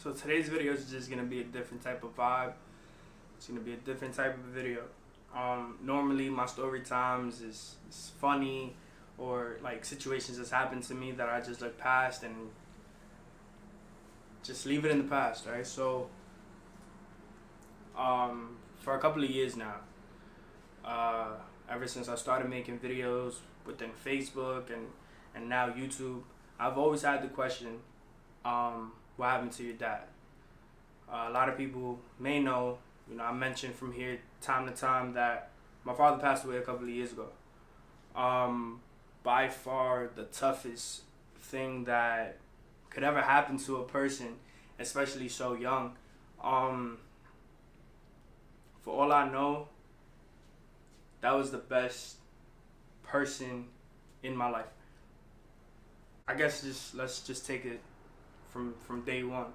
So today's video is just gonna be a different type of vibe. It's gonna be a different type of video. Normally my story times is funny, or like situations that's happened to me that I just look past and just leave it in the past, right? So for a couple of years now, ever since I started making videos within Facebook and now YouTube, I've always had the question, what happened to your dad? A lot of people may know, I mentioned from here time to time that my father passed away a couple of years ago. By far the toughest thing that could ever happen to a person, especially so young. For all I know, that was the best person in my life. I guess let's just take it from day one.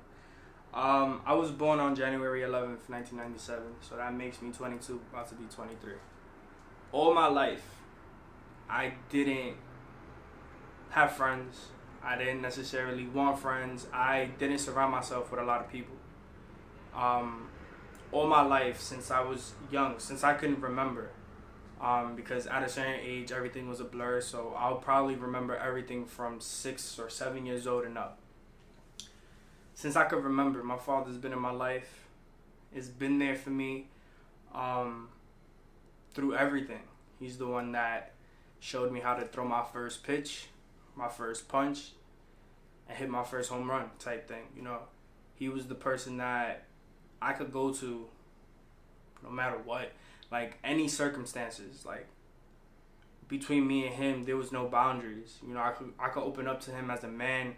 I was born on January 11th, 1997, so that makes me 22, about to be 23. All my life, I didn't have friends. I didn't necessarily want friends. I didn't surround myself with a lot of people. All my life, since I was young, since I couldn't remember, because at a certain age, everything was a blur, so I'll probably remember everything from 6 or 7 years old and up. Since I could remember, my father's been in my life. It's been there for me through everything. He's the one that showed me how to throw my first pitch, my first punch, and hit my first home run type thing. He was the person that I could go to no matter what, like any circumstances. Like between me and him, there was no boundaries. I could open up to him as a man.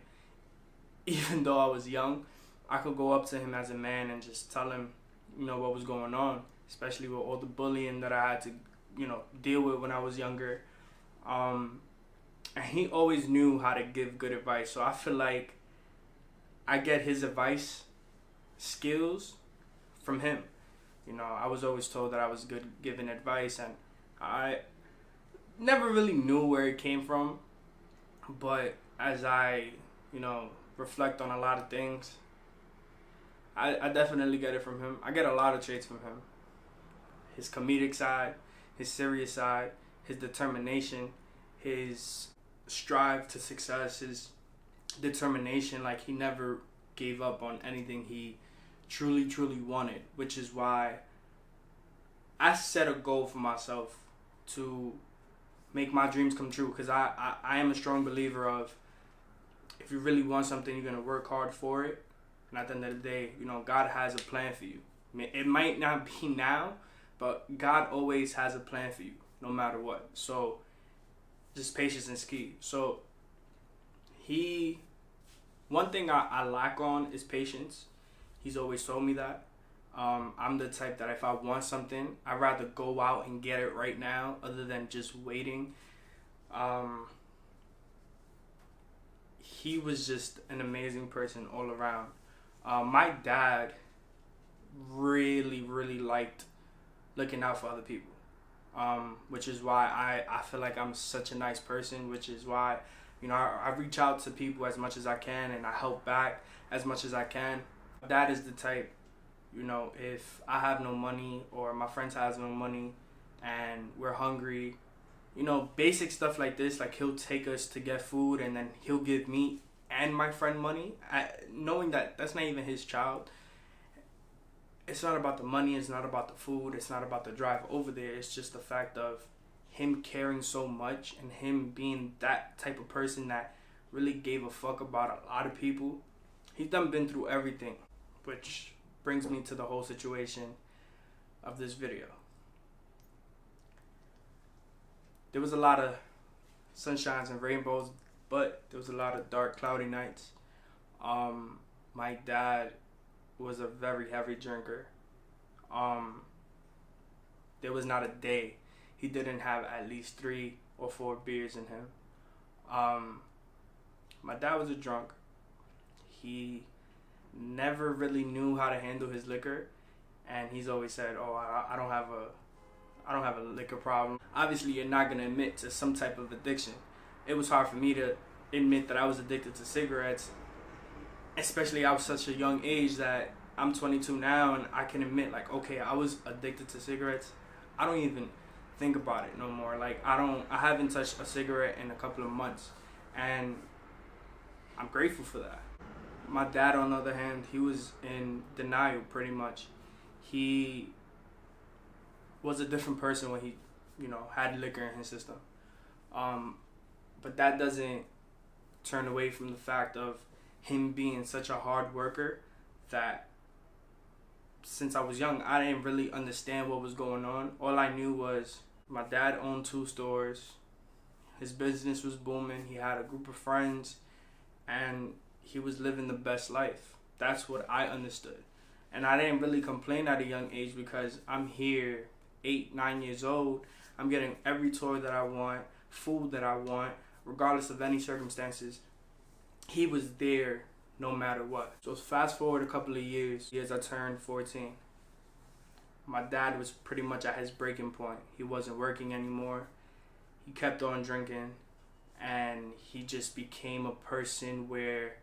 Even though I was young, I could go up to him as a man and just tell him, what was going on, especially with all the bullying that I had to, deal with when I was younger. And he always knew how to give good advice. So I feel like I get his advice skills from him. I was always told that I was good giving advice, and I never really knew where it came from. But as I, reflect on a lot of things, I definitely get it from him. I get a lot of traits from him. His comedic side, his serious side, his determination, his strive to success, his determination. Like, he never gave up on anything he truly wanted, which is why I set a goal for myself to make my dreams come true, because I am a strong believer of, if you really want something, you're going to work hard for it. And at the end of the day, God has a plan for you. It might not be now, but God always has a plan for you, no matter what. So just patience is key. So one thing I lack on is patience. He's always told me that. I'm the type that if I want something, I'd rather go out and get it right now other than just waiting. He was just an amazing person all around. My dad really liked looking out for other people, which is why I feel like I'm such a nice person, which is why I reach out to people as much as I can, and I help back as much as I can. Dad is the type, if I have no money or my friends has no money and we're hungry, basic stuff like this, like he'll take us to get food and then he'll give me and my friend money, knowing that that's not even his child. It's not about the money, it's not about the food, it's not about the drive over there. It's just the fact of him caring so much and him being that type of person that really gave a fuck about a lot of people. He's been through everything, which brings me to the whole situation of this video. There was a lot of sunshines and rainbows, but there was a lot of dark, cloudy nights. My dad was a very heavy drinker. There was not a day he didn't have at least 3 or 4 beers in him. My dad was a drunk. He never really knew how to handle his liquor, and he's always said, I don't have a liquor problem. Obviously, you're not going to admit to some type of addiction. It was hard for me to admit that I was addicted to cigarettes especially I was such a young age that I'm 22 now, and I can admit, like, okay, I was addicted to cigarettes. I don't even think about it no more. Like, I haven't touched a cigarette in a couple of months, and I'm grateful for that. My dad, on the other hand, he was in denial pretty much. He was a different person when he, had liquor in his system. But that doesn't turn away from the fact of him being such a hard worker that since I was young, I didn't really understand what was going on. All I knew was my dad owned 2 stores. His business was booming. He had a group of friends, and he was living the best life. That's what I understood. And I didn't really complain at a young age because I'm here 8, 9 years old. I'm getting every toy that I want, food that I want, regardless of any circumstances. He was there no matter what. So fast forward a couple of years I turned 14. My dad was pretty much at his breaking point. He wasn't working anymore. He kept on drinking, and he just became a person where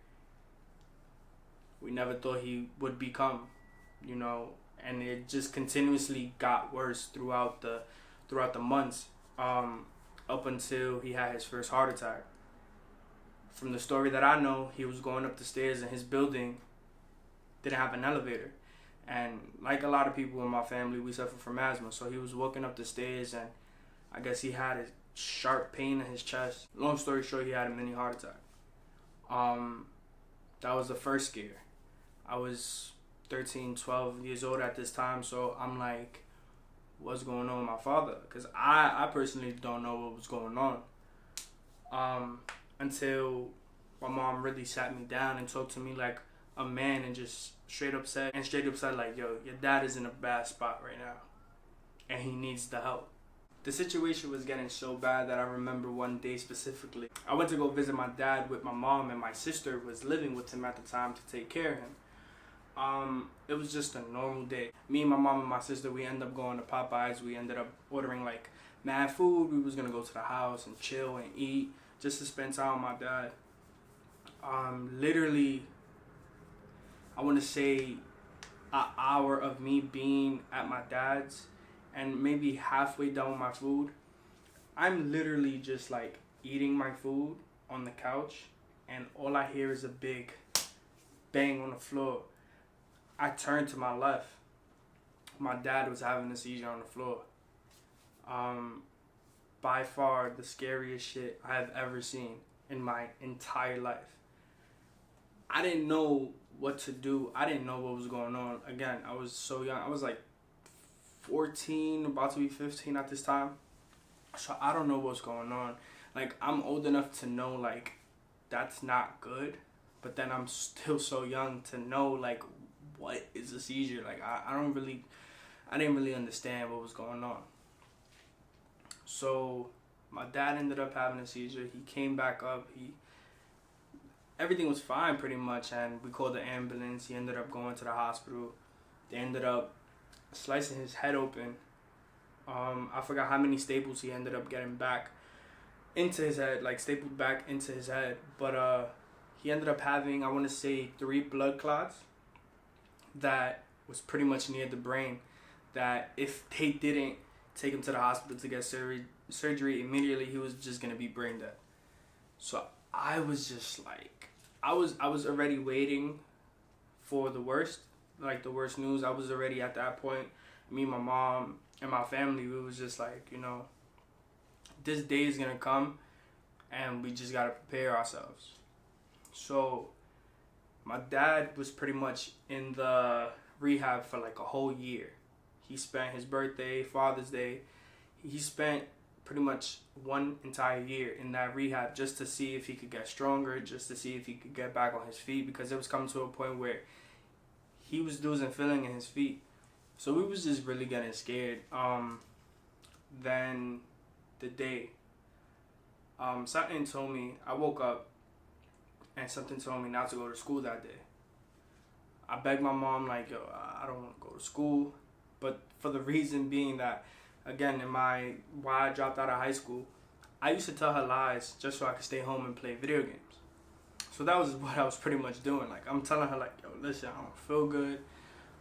we never thought he would become, and it just continuously got worse throughout the months, up until he had his first heart attack. From the story that I know, he was going up the stairs, and his building didn't have an elevator. And like a lot of people in my family, we suffer from asthma. So he was walking up the stairs, and I guess he had a sharp pain in his chest. Long story short, he had a mini heart attack. That was the first scare. I was 13, 12 years old at this time, so I'm like, what's going on with my father? Because I personally don't know what was going on. Until my mom really sat me down and talked to me like a man, and just straight up said like, yo, your dad is in a bad spot right now, and he needs the help. The situation was getting so bad that I remember one day specifically, I went to go visit my dad with my mom, and my sister was living with him at the time to take care of him. It was just a normal day. Me and my mom and my sister, we ended up going to Popeyes. We ended up ordering like mad food. We was gonna go to the house and chill and eat, just to spend time with my dad. Literally, I want to say an hour of me being at my dad's, and maybe halfway done with my food, I'm literally just like eating my food on the couch, and all I hear is a big bang on the floor. I turned to my left. My dad was having a seizure on the floor. By far the scariest shit I have ever seen in my entire life. I didn't know what to do. I didn't know what was going on. Again, I was so young. I was like 14, about to be 15 at this time. So I don't know what's going on. Like, I'm old enough to know, like, that's not good. But then I'm still so young to know, like, what is a seizure? Like, I didn't really understand what was going on. So my dad ended up having a seizure. He came back up. Everything was fine pretty much, and we called the ambulance. He ended up going to the hospital. They ended up slicing his head open. I forgot how many staples he ended up getting back into his head, like stapled back into his head. But he ended up having, I want to say, 3 blood clots that was pretty much near the brain, that if they didn't take him to the hospital to get surgery immediately, he was just going to be brain dead. So I was just like, I was already waiting for the worst, like the worst news. I was already at that point. Me, my mom, and my family, we was just like, this day is going to come, and we just got to prepare ourselves. So my dad was pretty much in the rehab for like a whole year. He spent his birthday, Father's Day, he spent pretty much 1 entire year in that rehab just to see if he could get stronger, just to see if he could get back on his feet, because it was coming to a point where he was losing feeling in his feet. So we was just really getting scared. Then the day, something told me, I woke up and something told me not to go to school that day. I begged my mom, like, yo, I don't want to go to school. But for the reason being that, again, why I dropped out of high school, I used to tell her lies just so I could stay home and play video games. So that was what I was pretty much doing. Like, I'm telling her, like, yo, listen, I don't feel good.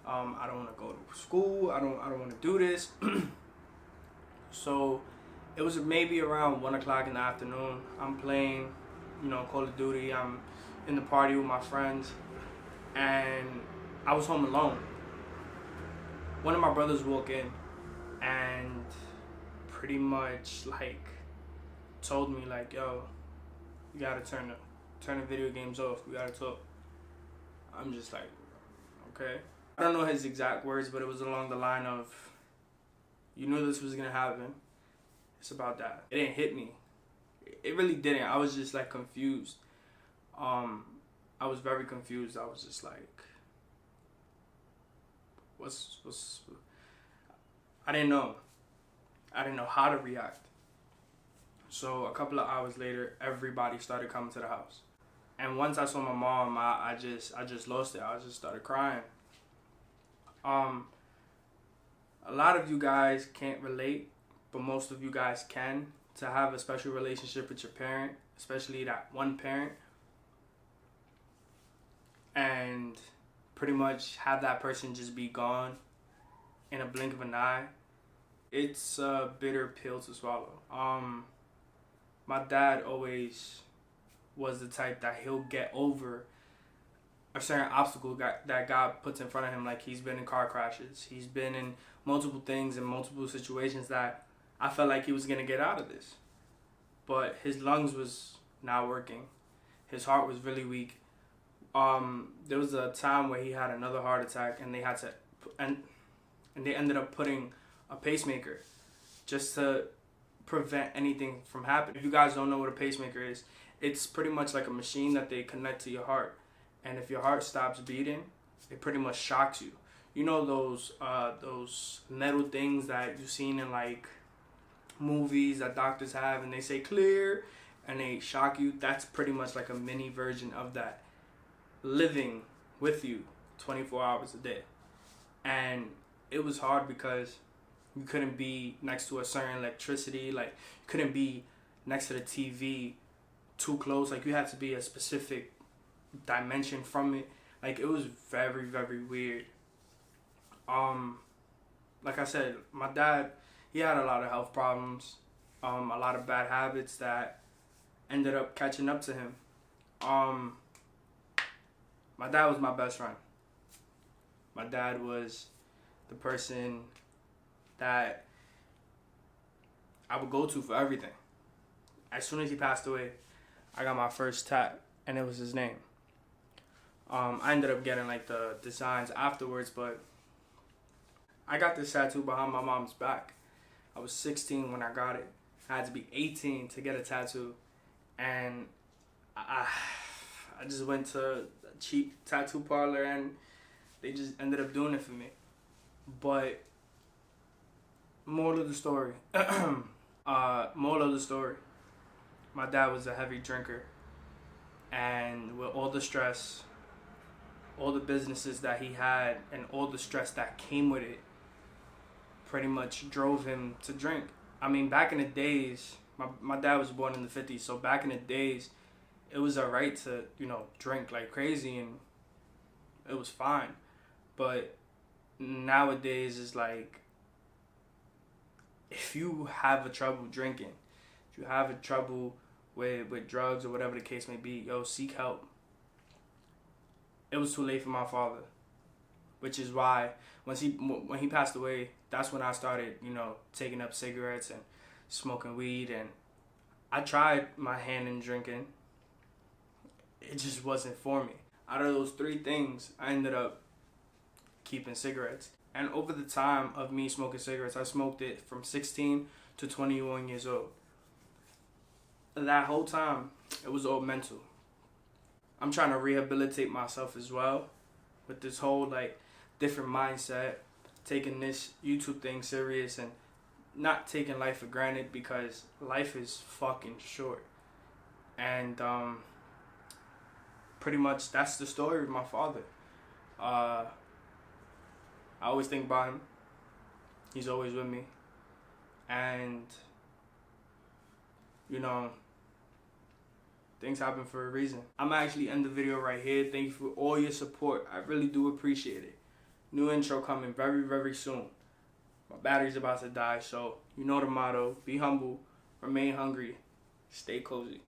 I don't want to go to school. I don't want to do this. So it was maybe around 1 o'clock in the afternoon. I'm playing, Call of Duty. I'm in the party with my friends, and I was home alone. One of my brothers walked in and pretty much like told me like, yo, you gotta turn the video games off. We gotta talk. I'm just like, okay. I don't know his exact words, but it was along the line of, you knew this was gonna happen. It's about that. It didn't hit me. It really didn't. I was just like confused. I was very confused. I was just like, what's I didn't know. I didn't know how to react. So a couple of hours later, everybody started coming to the house. And once I saw my mom, I just lost it. I just started crying. A lot of you guys can't relate, but most of you guys can, to have a special relationship with your parent, especially that one parent, and pretty much have that person just be gone in a blink of an eye. It's a bitter pill to swallow. My dad always was the type that he'll get over a certain obstacle that God puts in front of him. Like, he's been in car crashes. He's been in multiple things and multiple situations that I felt like he was going to get out of this. But his lungs was not working. His heart was really weak. There was a time where he had another heart attack, and they had to, and they ended up putting a pacemaker just to prevent anything from happening. If you guys don't know what a pacemaker is, it's pretty much like a machine that they connect to your heart. And if your heart stops beating, it pretty much shocks you. You know those metal things that you've seen in like movies that doctors have, and they say clear, and they shock you? That's pretty much like a mini version of that, living with you 24 hours a day. And it was hard because you couldn't be next to a certain electricity. Like, you couldn't be next to the TV too close. Like, you had to be a specific dimension from it. Like, it was very, very weird. Like I said, my dad, he had a lot of health problems, a lot of bad habits that ended up catching up to him. My dad was my best friend. My dad was the person that I would go to for everything. As soon as he passed away, I got my first tat, and it was his name. I ended up getting like the designs afterwards, but I got this tattoo behind my mom's back. I was 16 when I got it. I had to be 18 to get a tattoo, and I just went to a cheap tattoo parlor, and they just ended up doing it for me. But moral of the story, my dad was a heavy drinker, and with all the stress, all the businesses that he had, and all the stress that came with it, pretty much drove him to drink. I mean, back in the days, my dad was born in the 50s, so back in the days, it was alright to, drink like crazy, and it was fine. But nowadays, it's like, if you have a trouble drinking, if you have a trouble with drugs or whatever the case may be, seek help. It was too late for my father, which is why when he passed away, that's when I started, taking up cigarettes and smoking weed, and I tried my hand in drinking. It just wasn't for me. Out of those three things, I ended up keeping cigarettes. And over the time of me smoking cigarettes, I smoked it from 16 to 21 years old. That whole time, it was all mental. I'm trying to rehabilitate myself as well with this whole like different mindset, taking this YouTube thing serious and not taking life for granted, because life is fucking short. And pretty much that's the story of my father. I always think about him. He's always with me. And Things happen for a reason. I'm actually end the video right here. Thank you for all your support. I really do appreciate it. New intro coming very, very soon. My battery's about to die, so you know the motto. Be humble, remain hungry, stay cozy.